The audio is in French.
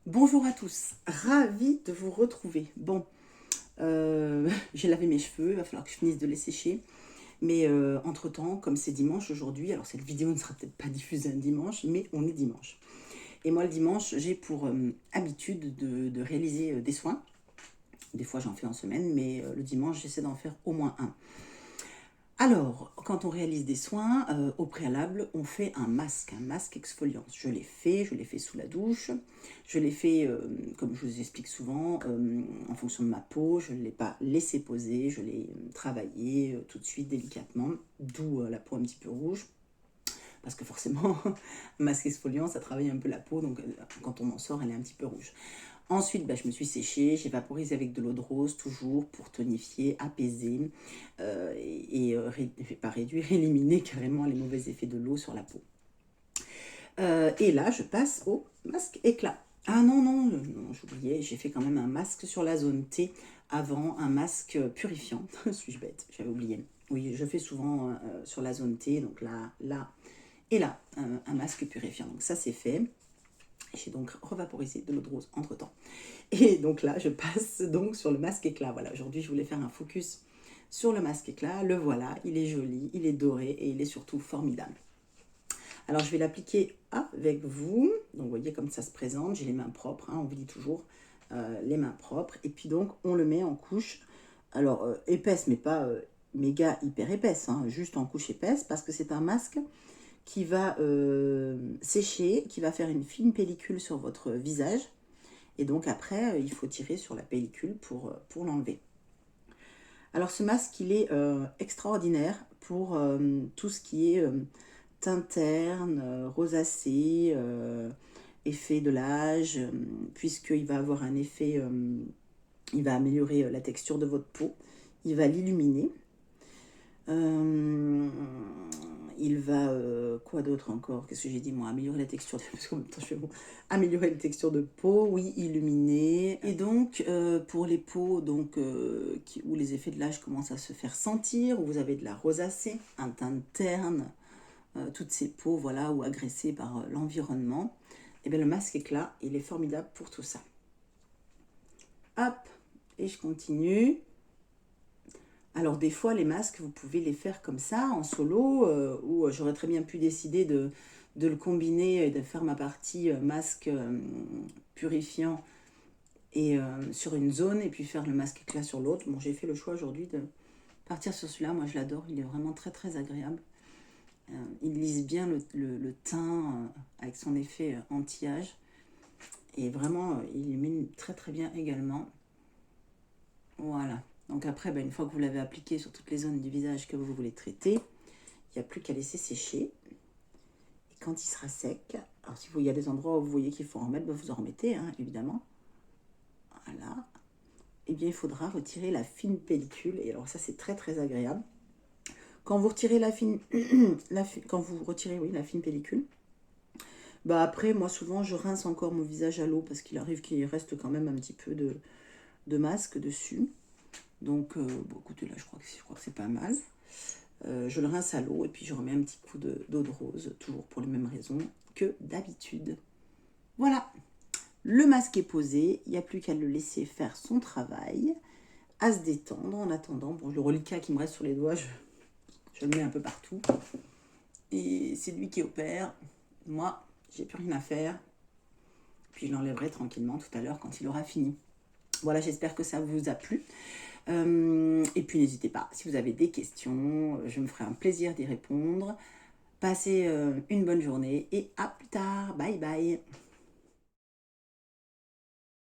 Bonjour à tous, ravie de vous retrouver. Bon, j'ai lavé mes cheveux, il va falloir que je finisse de les sécher. Mais entre-temps, comme c'est dimanche aujourd'hui, alors cette vidéo ne sera peut-être pas diffusée un dimanche, mais on est dimanche. Et moi le dimanche, j'ai pour habitude de réaliser des soins. Des fois j'en fais en semaine, mais le dimanche, j'essaie d'en faire au moins un. Alors, quand on réalise des soins, au préalable, on fait un masque exfoliant. Je l'ai fait sous la douche, je l'ai fait, comme je vous explique souvent, en fonction de ma peau, je ne l'ai pas laissé poser, je l'ai travaillé tout de suite délicatement, d'où la peau un petit peu rouge, parce que forcément, un masque exfoliant, ça travaille un peu la peau, donc quand on en sort, elle est un petit peu rouge. Ensuite, je me suis séchée, j'ai vaporisé avec de l'eau de rose, toujours pour tonifier, apaiser pas réduire, éliminer carrément les mauvais effets de l'eau sur la peau. Et là, je passe au masque éclat. Ah non, non, non, j'oubliais, j'ai fait quand même un masque sur la zone T avant un masque purifiant. Suis-je bête, j'avais oublié. Oui, je fais souvent sur la zone T, donc là, là et là, un masque purifiant. Donc ça, c'est fait. J'ai donc revaporisé de l'eau de rose entre temps. Et donc là, je passe donc sur le masque éclat. Voilà, aujourd'hui, je voulais faire un focus sur le masque éclat. Le voilà, il est joli, il est doré et il est surtout formidable. Alors, je vais l'appliquer avec vous. Donc, vous voyez comme ça se présente. J'ai les mains propres, hein, on vous dit toujours les mains propres. Et puis donc, on le met en couche. Alors, épaisse, mais pas méga hyper épaisse, hein, juste en couche épaisse, parce que c'est un masque qui va sécher, qui va faire une fine pellicule sur votre visage. Et donc après, il faut tirer sur la pellicule pour l'enlever. Alors ce masque, il est extraordinaire pour tout ce qui est teint terne, rosacée, effet de l'âge, puisqu'il va avoir un effet, il va améliorer la texture de votre peau, il va l'illuminer. Il va, quoi d'autre encore? Qu'est-ce que j'ai dit moi? Améliorer la texture de parce qu'en même temps, je fais bon. Améliorer la texture de peau, oui, illuminer. Et donc, pour les peaux donc, où les effets de l'âge commencent à se faire sentir, où vous avez de la rosacée, un teint terne, toutes ces peaux, voilà, ou agressées par l'environnement, et bien le masque éclat, il est formidable pour tout ça. Hop, et je continue. Alors des fois, les masques, vous pouvez les faire comme ça, en solo, ou j'aurais très bien pu décider de le combiner et de faire ma partie masque purifiant et sur une zone, et puis faire le masque éclat sur l'autre. Bon, j'ai fait le choix aujourd'hui de partir sur celui-là. Moi, je l'adore, il est vraiment très très agréable. Il lisse bien le teint avec son effet anti-âge. Et vraiment, il illumine très très bien également. Voilà. Donc après, une fois que vous l'avez appliqué sur toutes les zones du visage que vous voulez traiter, il n'y a plus qu'à laisser sécher. Et quand il sera sec, alors si il y a des endroits où vous voyez qu'il faut en remettre, vous en remettez, hein, évidemment. Voilà. Et bien, il faudra retirer la fine pellicule. Et alors ça, c'est très très agréable. Quand vous retirez la fine, quand vous retirez, oui, la fine pellicule, après, moi, souvent, je rince encore mon visage à l'eau parce qu'il arrive qu'il reste quand même un petit peu de masque dessus. Donc, écoutez, là, je crois que c'est pas mal. Je le rince à l'eau et puis je remets un petit coup d'eau de rose, toujours pour les mêmes raisons que d'habitude. Voilà, le masque est posé, il n'y a plus qu'à le laisser faire son travail, à se détendre en attendant. Bon, le reliquat qui me reste sur les doigts, je le mets un peu partout. Et c'est lui qui opère. Moi, j'ai plus rien à faire. Puis je l'enlèverai tranquillement tout à l'heure quand il aura fini. Voilà, j'espère que ça vous a plu. Et puis n'hésitez pas, si vous avez des questions, je me ferai un plaisir d'y répondre. Passez une bonne journée et à plus tard. Bye bye.